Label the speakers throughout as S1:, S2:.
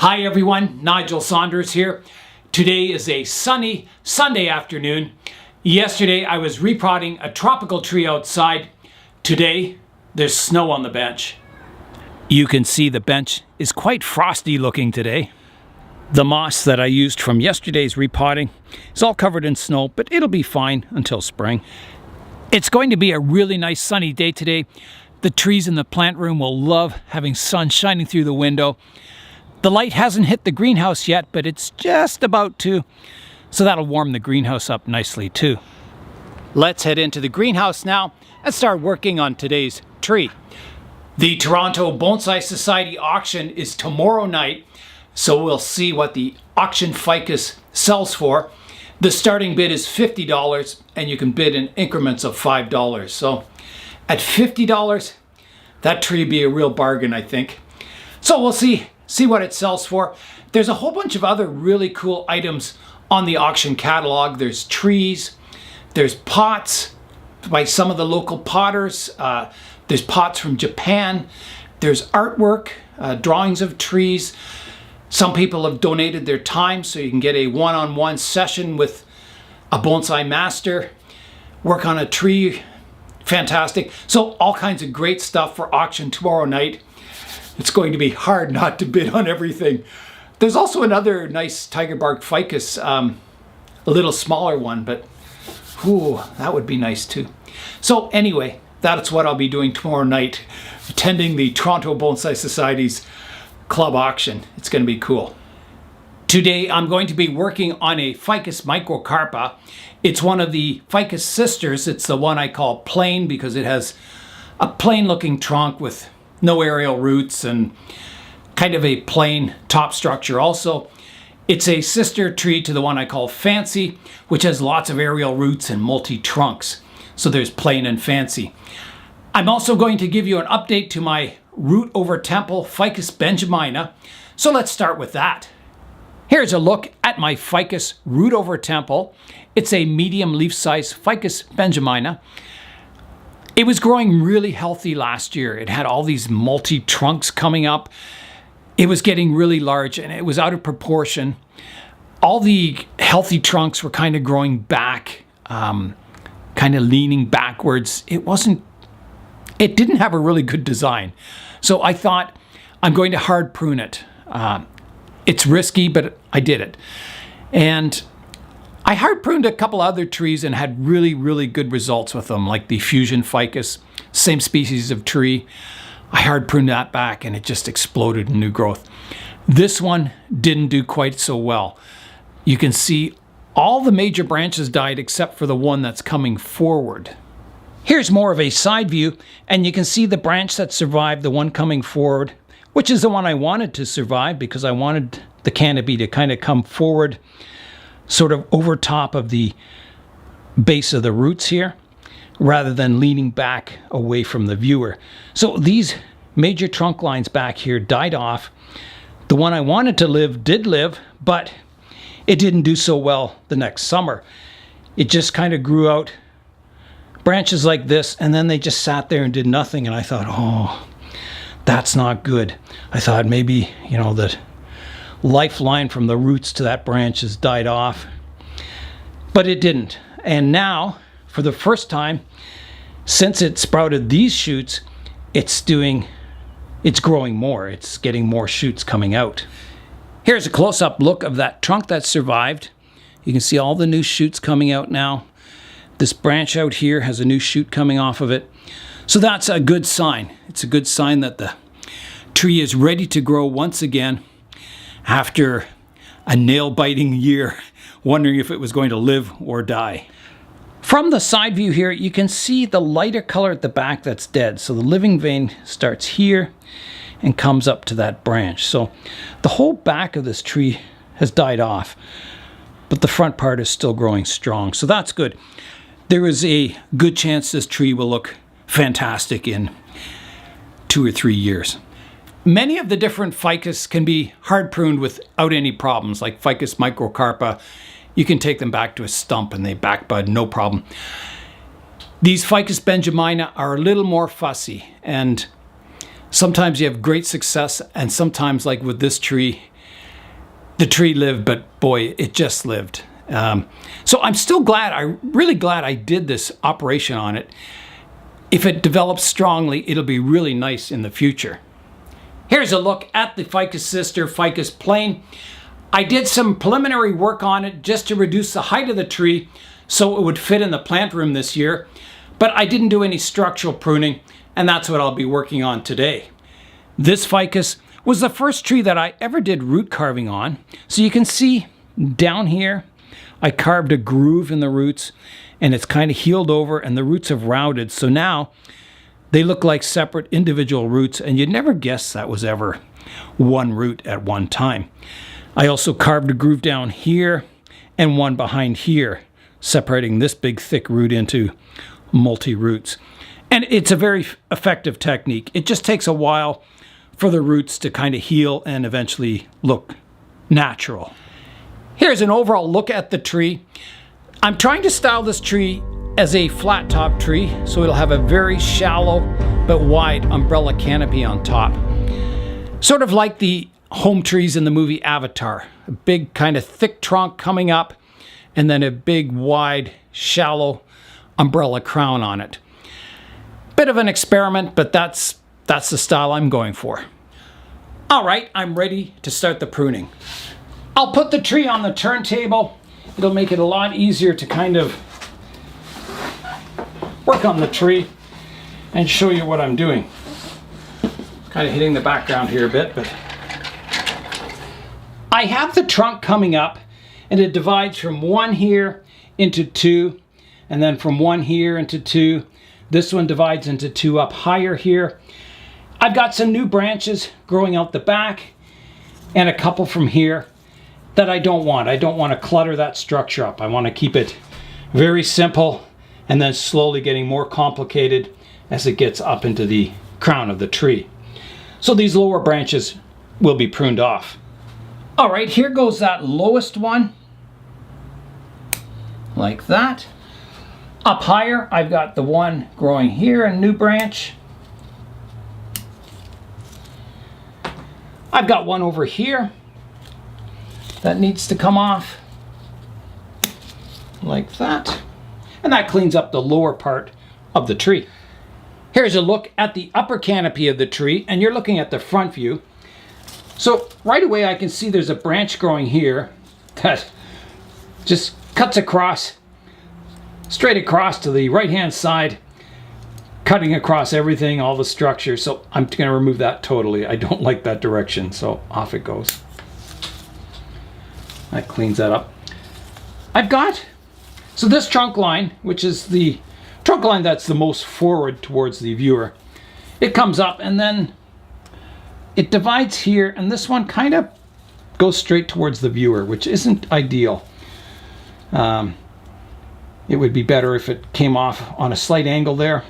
S1: Hi everyone, Nigel Saunders here. Today is a sunny Sunday afternoon. Yesterday I was repotting a tropical tree outside. Today there's snow on the bench. You can see the bench is quite frosty looking today. The moss that I used from yesterday's repotting is all covered in snow, but it'll be fine until spring. It's going to be a really nice sunny day today. The trees in the plant room will love having sun shining through the window. The light hasn't hit the greenhouse yet, but it's just about to, so that'll warm the greenhouse up nicely too. Let's head into the greenhouse now and start working on today's tree. The Toronto Bonsai Society auction is tomorrow night, so we'll see what the auction ficus sells for. The starting bid is $50 and you can bid in increments of $5. So at $50, that tree would be a real bargain, I think. So we'll see what it sells for. There's a whole bunch of other really cool items on the auction catalog. There's trees, there's pots by some of the local potters, there's pots from Japan, there's artwork, drawings of trees. Some people have donated their time so you can get a one-on-one session with a bonsai master, work on a tree. Fantastic. So all kinds of great stuff for auction tomorrow night. It's going to be hard not to bid on everything. There's also another nice tiger bark ficus, a little smaller one, but ooh, that would be nice too. So anyway, that's what I'll be doing tomorrow night, attending the Toronto Bonsai Society's club auction. It's going to be cool. Today I'm going to be working on a Ficus microcarpa. It's one of the Ficus Sisters. It's the one I call plain because it has a plain looking trunk with no aerial roots and kind of a plain top structure also. It's a sister tree to the one I call fancy, which has lots of aerial roots and multi-trunks. So there's plain and fancy. I'm also going to give you an update to my root over temple Ficus Benjamina. So let's start with that. Here's a look at my Ficus root over temple. It's a medium leaf size Ficus Benjamina. It was growing really healthy last year. It had all these multi-trunks coming up. It was getting really large and it was out of proportion. All the healthy trunks were kind of growing back, kind of leaning backwards. It didn't have a really good design. So I thought I'm going to hard prune it. It's risky, but I did it. And I hard pruned a couple other trees and had really, really good results with them, like the fusion ficus, same species of tree. I hard pruned that back and it just exploded in new growth. This one didn't do quite so well. You can see all the major branches died except for the one that's coming forward. Here's more of a side view and you can see the branch that survived, the one coming forward, which is the one I wanted to survive because I wanted the canopy to kind of come forward sort of over top of the base of the roots here, rather than leaning back away from the viewer. So these major trunk lines back here died off. The one I wanted to live did live, but it didn't do so well the next summer. It just kind of grew out branches like this, and then they just sat there and did nothing, and I thought, oh, that's not good. I thought maybe, you know, the lifeline from the roots to that branch has died off, but it didn't. And now, for the first time since it sprouted these shoots, it's growing more. It's getting more shoots coming out. Here's a close-up look of that trunk that survived. You can see all the new shoots coming out now. This branch out here has a new shoot coming off of it. So that's a good sign. It's a good sign that the tree is ready to grow once again after a nail-biting year, wondering if it was going to live or die. From the side view here, you can see the lighter color at the back that's dead. So the living vein starts here and comes up to that branch. So the whole back of this tree has died off, but the front part is still growing strong. So that's good. There is a good chance this tree will look fantastic in 2 or 3 years. Many of the different ficus can be hard pruned without any problems, like Ficus microcarpa. You can take them back to a stump and they backbud, no problem. These Ficus Benjamina are a little more fussy, and sometimes you have great success, and sometimes, like with this tree, the tree lived, but boy, it just lived. So I'm still glad, really glad I did this operation on it. If it develops strongly, it'll be really nice in the future. Here's a look at the Ficus Sister Ficus Plane. I did some preliminary work on it just to reduce the height of the tree so it would fit in the plant room this year, but I didn't do any structural pruning, and that's what I'll be working on today. This ficus was the first tree that I ever did root carving on. So you can see down here, I carved a groove in the roots and it's kind of healed over and the roots have rounded. So now they look like separate individual roots and you'd never guess that was ever one root at one time. I also carved a groove down here and one behind here, separating this big thick root into multi-roots. And it's a very effective technique. It just takes a while for the roots to kind of heal and eventually look natural. Here's an overall look at the tree. I'm trying to style this tree as a flat top tree, so it'll have a very shallow but wide umbrella canopy on top. Sort of like the home trees in the movie Avatar. A big kind of thick trunk coming up and then a big wide shallow umbrella crown on it. Bit of an experiment, but that's the style I'm going for. All right, I'm ready to start the pruning. I'll put the tree on the turntable. It'll make it a lot easier to kind of work on the tree and show you what I'm doing. Kind of hitting the background here a bit, but I have the trunk coming up and it divides from one here into two, and then from one here into two. This one divides into two up higher here. I've got some new branches growing out the back and a couple from here that I don't want. I don't want to clutter that structure up. I want to keep it very simple and then slowly getting more complicated as it gets up into the crown of the tree. So these lower branches will be pruned off. All right, here goes that lowest one, like that. Up higher, I've got the one growing here, a new branch. I've got one over here that needs to come off, like that. And that cleans up the lower part of the tree. Here's a look at the upper canopy of the tree, and you're looking at the front view. So right away I can see there's a branch growing here that just cuts across, straight across to the right-hand side, cutting across everything, all the structure. So I'm going to remove that totally. I don't like that direction, so off it goes. That cleans that up. So this trunk line, which is the trunk line that's the most forward towards the viewer, it comes up and then it divides here, and this one kind of goes straight towards the viewer, which isn't ideal. It would be better if it came off on a slight angle there.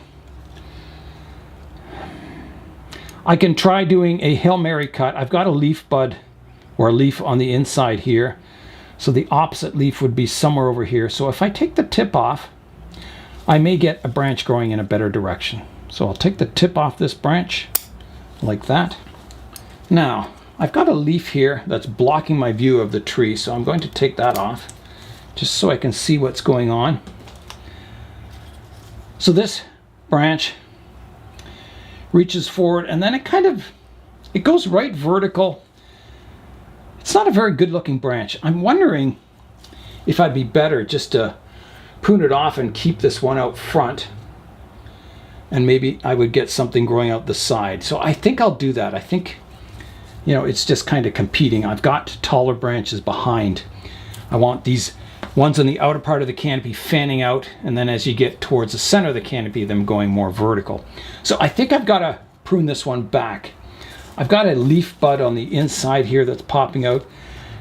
S1: I can try doing a Hail Mary cut. I've got a leaf bud or a leaf on the inside here. So the opposite leaf would be somewhere over here. So if I take the tip off, I may get a branch growing in a better direction. So I'll take the tip off this branch like that. Now, I've got a leaf here that's blocking my view of the tree. So I'm going to take that off just so I can see what's going on. So this branch reaches forward and then it goes right vertical. It's not a very good looking branch. I'm wondering if I'd be better just to prune it off and keep this one out front, and maybe I would get something growing out the side. So I think I'll do that. I think, you know, it's just kind of competing. I've got taller branches behind. I want these ones on the outer part of the canopy fanning out, and then as you get towards the center of the canopy, them going more vertical. So I think I've got to prune this one back. I've got a leaf bud on the inside here that's popping out.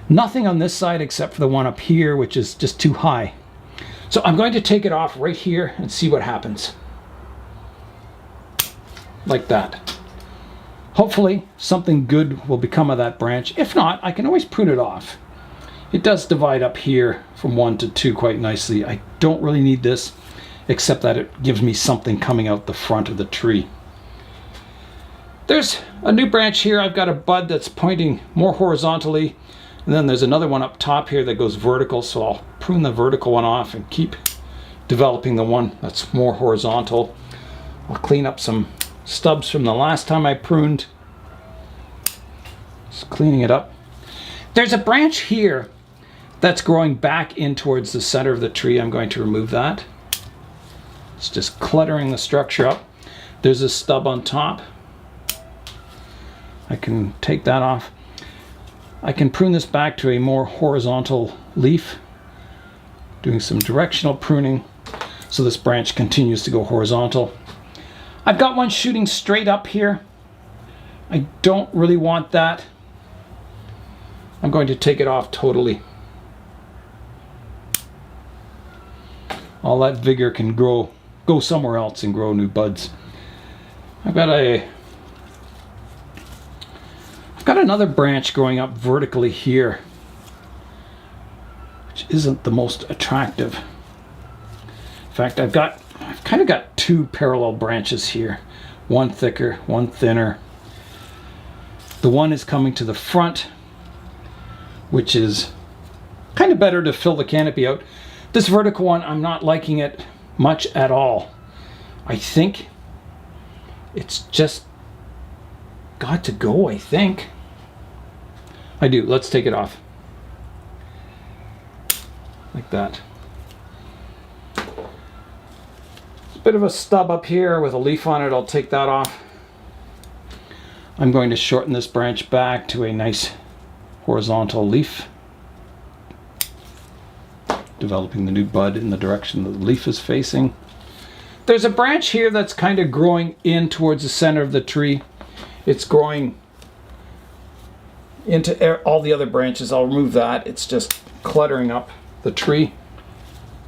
S1: Nothing on this side except for the one up here, which is just too high. So I'm going to take it off right here and see what happens. Like that. Hopefully something good will become of that branch. If not, I can always prune it off. It does divide up here from 1 to 2 quite nicely. I don't really need this, except that it gives me something coming out the front of the tree. There's a new branch here. I've got a bud that's pointing more horizontally, And then there's another one up top here that goes vertical, so I'll prune the vertical one off and keep developing the one that's more horizontal. I'll clean up some stubs from the last time I pruned. Just cleaning it up. There's a branch here that's growing back in towards the center of the tree. I'm going to remove that. It's just cluttering the structure up. There's a stub on top. I can take that off. I can prune this back to a more horizontal leaf, doing some directional pruning so this branch continues to go horizontal. I've got one shooting straight up here. I don't really want that. I'm going to take it off totally. All that vigor can go somewhere else and grow new buds. I've got another branch growing up vertically here, which isn't the most attractive. In fact, I've kind of got two parallel branches here, one thicker, one thinner. The one is coming to the front, which is kind of better to fill the canopy out. This vertical one, I'm not liking it much at all. I think it's just got to go, I think. I do. Let's take it off. Like that. A bit of a stub up here with a leaf on it. I'll take that off. I'm going to shorten this branch back to a nice horizontal leaf, developing the new bud in the direction the leaf is facing. There's a branch here that's kind of growing in towards the center of the tree. It's growing into all the other branches. I'll remove that. It's just cluttering up the tree.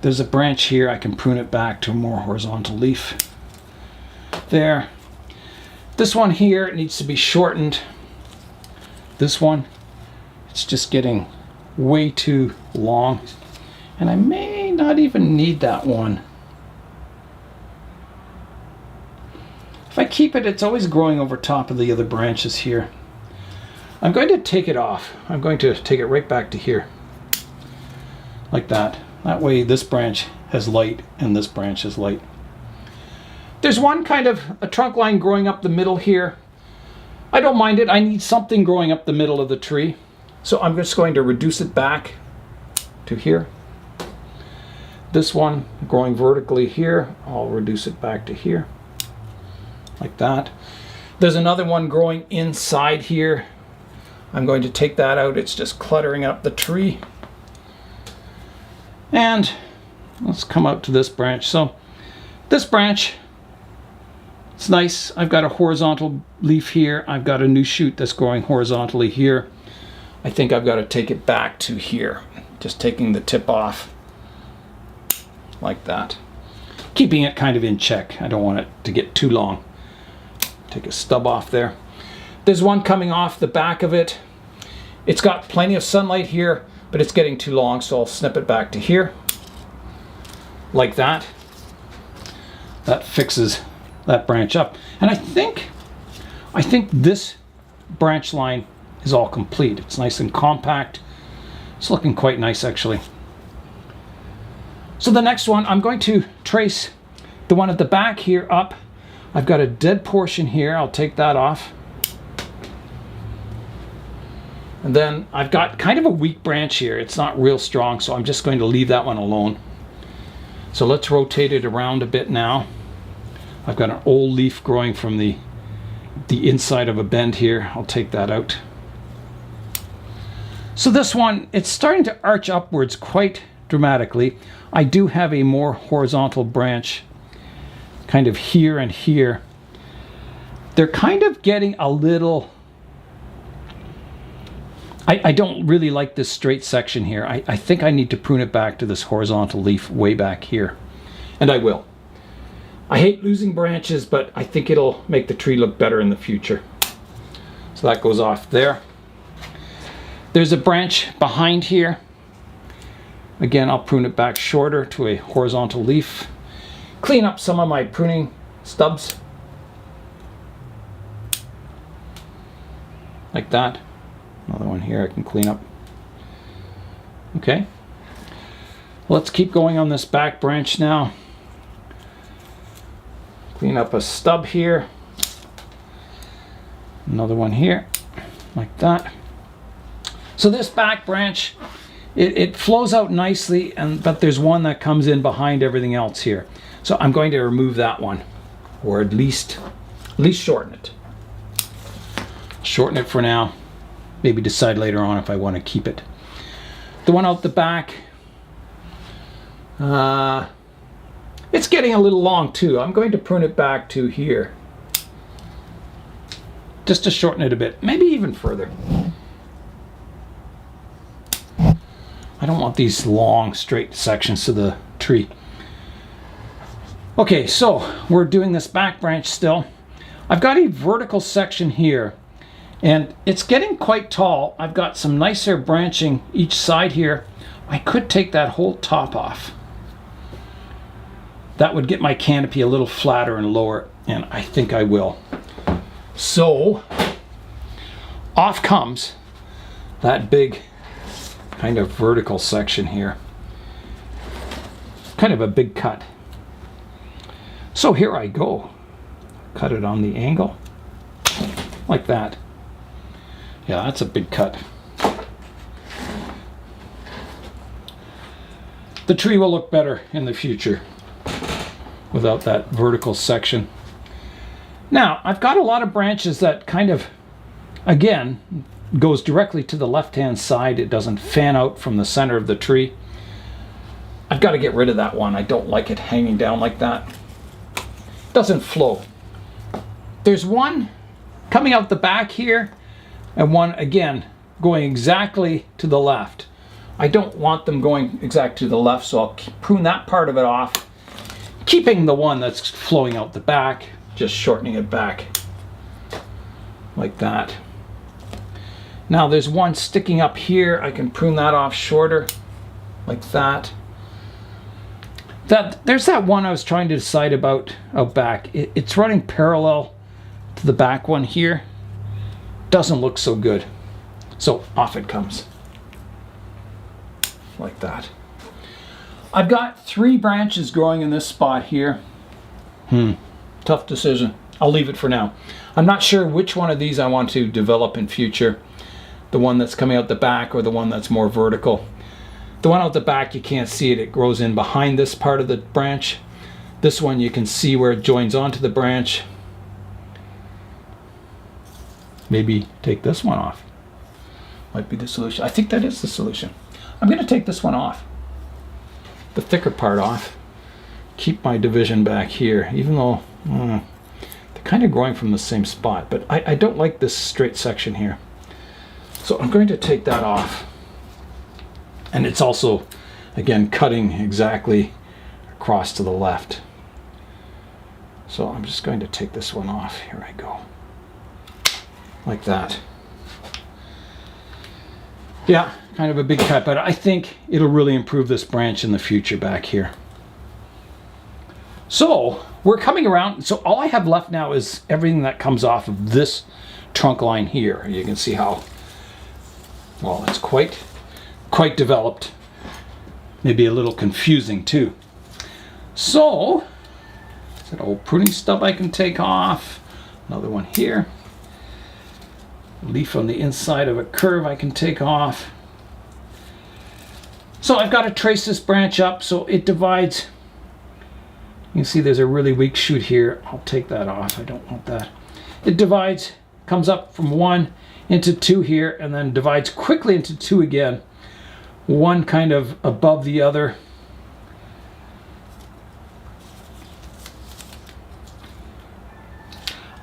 S1: There's a branch here. I can prune it back to a more horizontal leaf. There. This one here, it needs to be shortened. This one, it's just getting way too long. And I may not even need that one. If I keep it, it's always growing over top of the other branches here. I'm going to take it off. I'm going to take it right back to here. Like that. That way this branch has light and this branch has light. There's one kind of a trunk line growing up the middle here. I don't mind it. I need something growing up the middle of the tree. So I'm just going to reduce it back to here. This one growing vertically here, I'll reduce it back to here. Like that. There's another one growing inside here. I'm going to take that out. It's just cluttering up the tree. And let's come out to this branch. So this branch, it's nice. I've got a horizontal leaf here. I've got a new shoot that's growing horizontally here. I think I've got to take it back to here. Just taking the tip off like that. Keeping it kind of in check. I don't want it to get too long. Take a stub off there. There's one coming off the back of it. It's got plenty of sunlight here, but it's getting too long, so I'll snip it back to here. Like that. That fixes that branch up. And I think this branch line is all complete. It's nice and compact. It's looking quite nice, actually. So the next one, I'm going to trace the one at the back here up. I've got a dead portion here. I'll take that off. And then I've got kind of a weak branch here. It's not real strong, so I'm just going to leave that one alone. So let's rotate it around a bit now. I've got an old leaf growing from the inside of a bend here. I'll take that out. So this one, it's starting to arch upwards quite dramatically. I do have a more horizontal branch kind of here and here. They're kind of getting a little... I don't really like this straight section here. I think I need to prune it back to this horizontal leaf way back here. And I will. I hate losing branches, but I think it'll make the tree look better in the future. So that goes off there. There's a branch behind here. Again, I'll prune it back shorter to a horizontal leaf. Clean up some of my pruning stubs. Like that. Another one here I can clean up. Okay. Let's keep going on this back branch now. Clean up a stub here. Another one here, like that. So this back branch, it flows out nicely, but there's one that comes in behind everything else here. So I'm going to remove that one, or at least shorten it. Shorten it for now. Maybe decide later on if I want to keep it. The one out the back, it's getting a little long too. I'm going to prune it back to here, just to shorten it a bit, maybe even further. I don't want these long straight sections to the tree. Okay, so we're doing this back branch still. I've got a vertical section here, and it's getting quite tall. I've got some nicer branching each side here. I could take that whole top off. That would get my canopy a little flatter and lower, and I think I will. So off comes that big kind of vertical section here. Kind of a big cut. So here I go. Cut it on the angle like that. Yeah, that's a big cut. The tree will look better in the future without that vertical section. Now, I've got a lot of branches that kind of, again, goes directly to the left-hand side. It doesn't fan out from the center of the tree. I've got to get rid of that one. I don't like it hanging down like that. It doesn't flow. There's one coming out the back here, and one, again, going exactly to the left. I don't want them going exactly to the left, so I'll prune that part of it off, keeping the one that's flowing out the back, just shortening it back like that. Now there's one sticking up here. I can prune that off shorter like that. There's that one I was trying to decide about out back. It's running parallel to the back one here. Doesn't look so good. So off it comes. Like that. I've got 3 branches growing in this spot here. Tough decision. I'll leave it for now. I'm not sure which one of these I want to develop in future. The one that's coming out the back or the one that's more vertical. The one out the back, you can't see it. It grows in behind this part of the branch. This one you can see where it joins onto the branch. Maybe take this one off. Might be the solution. I think that is the solution. I'm going to take this one off. The thicker part off. Keep my division back here, even though they're kind of growing from the same spot. But I don't like this straight section here. So I'm going to take that off. And it's also, again, cutting exactly across to the left. So I'm just going to take this one off. Here I go. Like that. Yeah, kind of a big cut, but I think it'll really improve this branch in the future back here. So we're coming around. So all I have left now is everything that comes off of this trunk line here. You can see how, well, it's quite developed. Maybe a little confusing too. So, is that an old pruning stub I can take off? Another one here. Leaf on the inside of a curve I can take off. So I've got to trace this branch up so it divides. You can see there's a really weak shoot here. I'll take that off. I don't want that. It divides, comes up from 1 into 2 here, and then divides quickly into 2 again. One kind of above the other.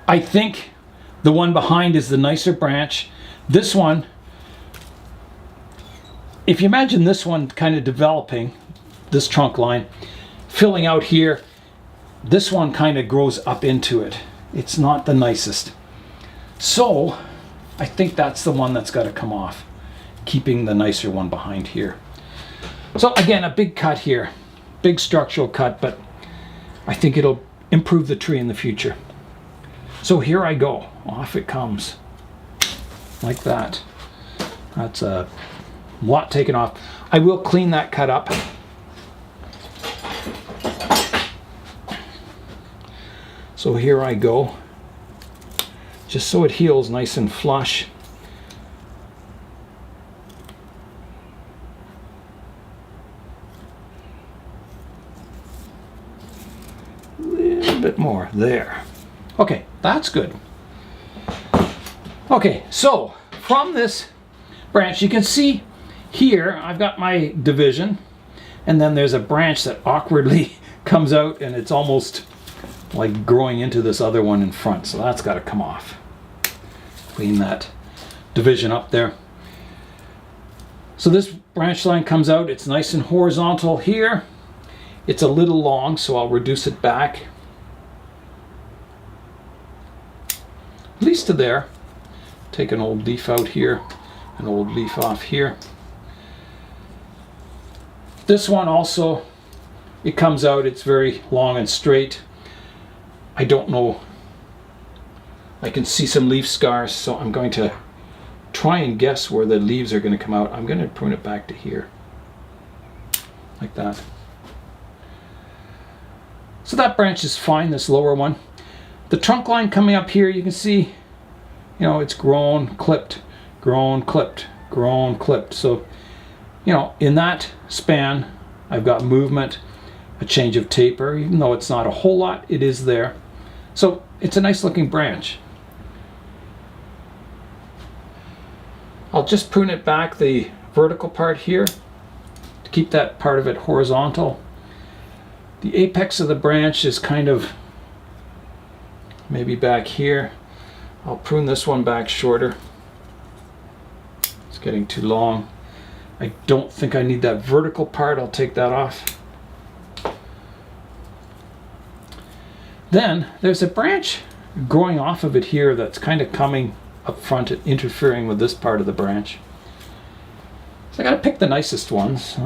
S1: I think the one behind is the nicer branch. This one, if you imagine this one kind of developing, this trunk line, filling out here, this one kind of grows up into it. It's not the nicest. So I think that's the one that's got to come off, keeping the nicer one behind here. So again, a big cut here, big structural cut, but I think it'll improve the tree in the future. So here I go, off it comes, like that. That's a a lot taken off. I will clean that cut up. So here I go, just so it heals nice and flush. A little bit more there. Okay, that's good. Okay, so from this branch, you can see here I've got my division, and then there's a branch that awkwardly comes out, and it's almost like growing into this other one in front, so that's got to come off. Clean that division up there. So this branch line comes out, it's nice and horizontal here. It's a little long, so I'll reduce it back at least to there. Take an old leaf out here, an old leaf off here. This one also, it comes out, it's very long and straight. I don't know, I can see some leaf scars, so I'm going to try and guess where the leaves are going to come out. I'm going to prune it back to here, like that. So that branch is fine, this lower one. The trunk line coming up here, you can see, you know, it's grown, clipped, grown, clipped, grown, clipped. So, you know, in that span, I've got movement, a change of taper, even though it's not a whole lot, it is there. So it's a nice looking branch. I'll just prune it back, the vertical part here, to keep that part of it horizontal. The apex of the branch is kind of maybe back here. I'll prune this one back shorter. It's getting too long. I don't think I need that vertical part. I'll take that off. Then there's a branch growing off of it here that's kind of coming up front and interfering with this part of the branch. So I got to pick the nicest ones.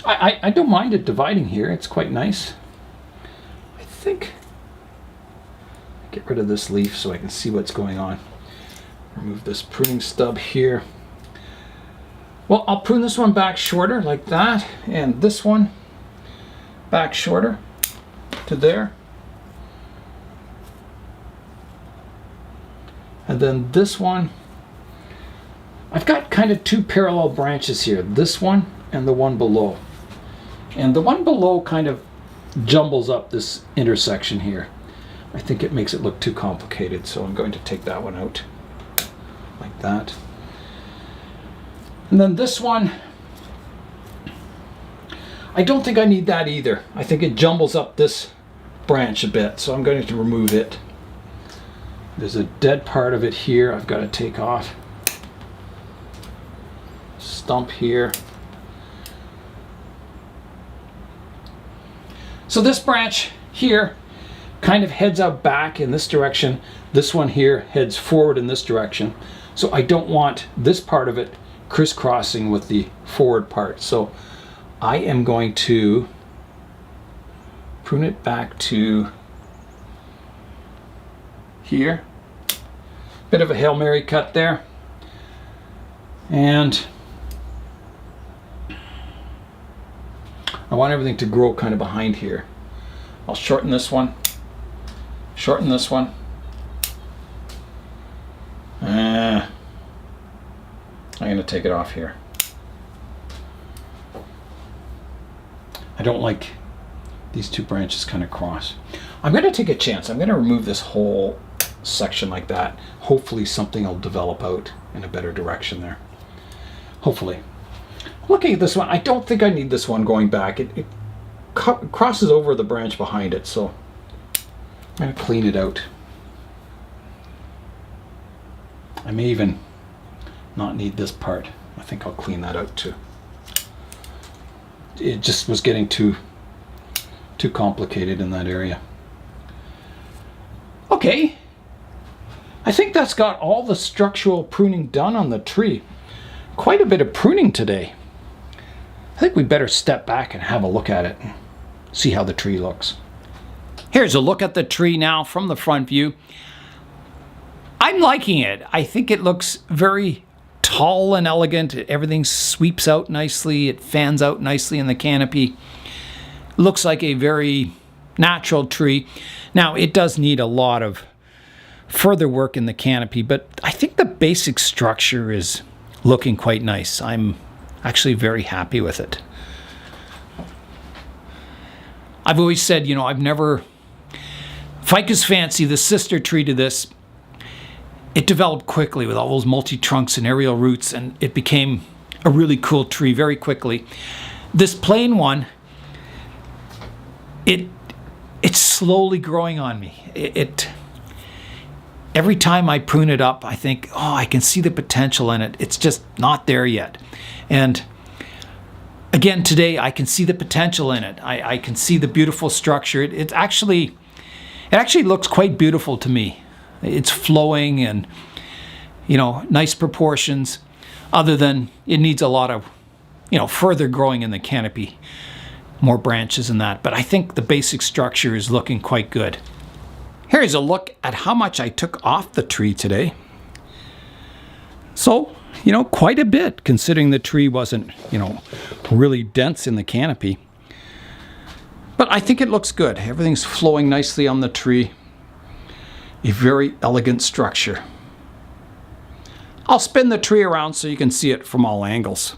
S1: I don't mind it dividing here. It's quite nice. I think get rid of this leaf so I can see what's going on. Remove this pruning stub here. Well, I'll prune this one back shorter like that, and this one back shorter to there. And then this one, I've got kind of two parallel branches here, this one and the one below. And the one below kind of jumbles up this intersection here. I think it makes it look too complicated, so I'm going to take that one out like that. And then this one, I don't think I need that either. I think it jumbles up this branch a bit, so I'm going to remove it. There's a dead part of it here I've got to take off. Stump here. So this branch here kind of heads out back in this direction. This one here heads forward in this direction. So I don't want this part of it crisscrossing with the forward part. So I am going to prune it back to here. Bit of a Hail Mary cut there. And I want everything to grow kind of behind here. I'll shorten this one, shorten this one. I'm going to take it off here. I don't like these two branches kind of cross. I'm going to take a chance. I'm going to remove this whole section like that. Hopefully something will develop out in a better direction there. Hopefully. Looking at this one, I don't think I need this one going back. It crosses over the branch behind it, so I'm going to clean it out. I may even not need this part. I think I'll clean that out too. It just was getting too complicated in that area. Okay, I think that's got all the structural pruning done on the tree. Quite a bit of pruning today. I think we better step back and have a look at it and see how the tree looks. Here's a look at the tree now from the front view. I'm liking it. I think it looks very tall and elegant. Everything sweeps out nicely. It fans out nicely in the canopy. Looks like a very natural tree. Now, it does need a lot of further work in the canopy, but I think the basic structure is looking quite nice. I'm actually very happy with it. I've always said, you know, Ficus Fancy, the sister tree to this, it developed quickly with all those multi-trunks and aerial roots, and it became a really cool tree very quickly. This plain one, it's slowly growing on me. Every time I prune it up, I think, oh, I can see the potential in it. It's just not there yet. And again, today, I can see the potential in it. I can see the beautiful structure. It actually looks quite beautiful to me. It's flowing and, you know, nice proportions, other than it needs a lot of, you know, further growing in the canopy, more branches and that. But I think the basic structure is looking quite good. Here's a look at how much I took off the tree today. So, you know, quite a bit, considering the tree wasn't, you know, really dense in the canopy. But I think it looks good. Everything's flowing nicely on the tree. A very elegant structure. I'll spin the tree around so you can see it from all angles.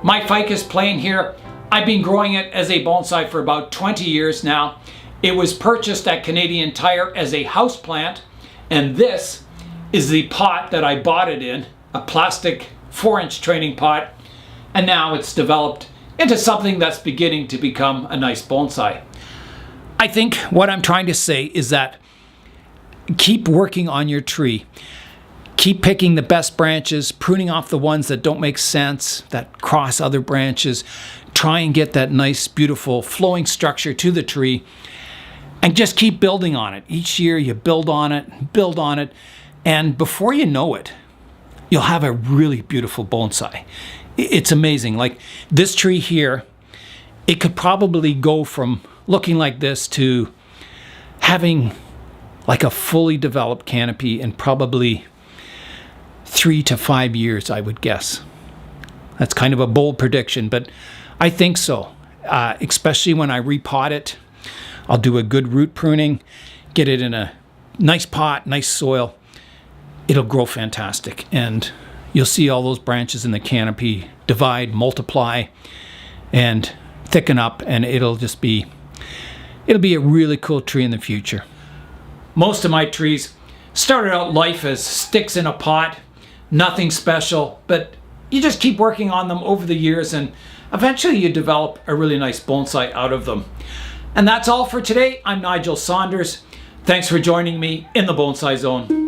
S1: My Ficus Plane here, I've been growing it as a bonsai for about 20 years now. It was purchased at Canadian Tire as a house plant, and this is the pot that I bought it in, a plastic 4-inch training pot, and now it's developed into something that's beginning to become a nice bonsai. I think what I'm trying to say is that keep working on your tree. Keep picking the best branches, pruning off the ones that don't make sense, that cross other branches. Try and get that nice, beautiful, flowing structure to the tree, and just keep building on it. Each year you build on it, and before you know it, you'll have a really beautiful bonsai. It's amazing. Like this tree here, it could probably go from looking like this to having like a fully developed canopy in probably 3 to 5 years, I would guess. That's kind of a bold prediction, but I think so. Especially when I repot it, I'll do a good root pruning, get it in a nice pot, nice soil. It'll grow fantastic, and you'll see all those branches in the canopy divide, multiply, and thicken up, and it'll be a really cool tree in the future. Most of my trees started out life as sticks in a pot. Nothing special, but you just keep working on them over the years, and eventually you develop a really nice bonsai out of them. And that's all for today. I'm Nigel Saunders. Thanks for joining me in the Bonsai Zone.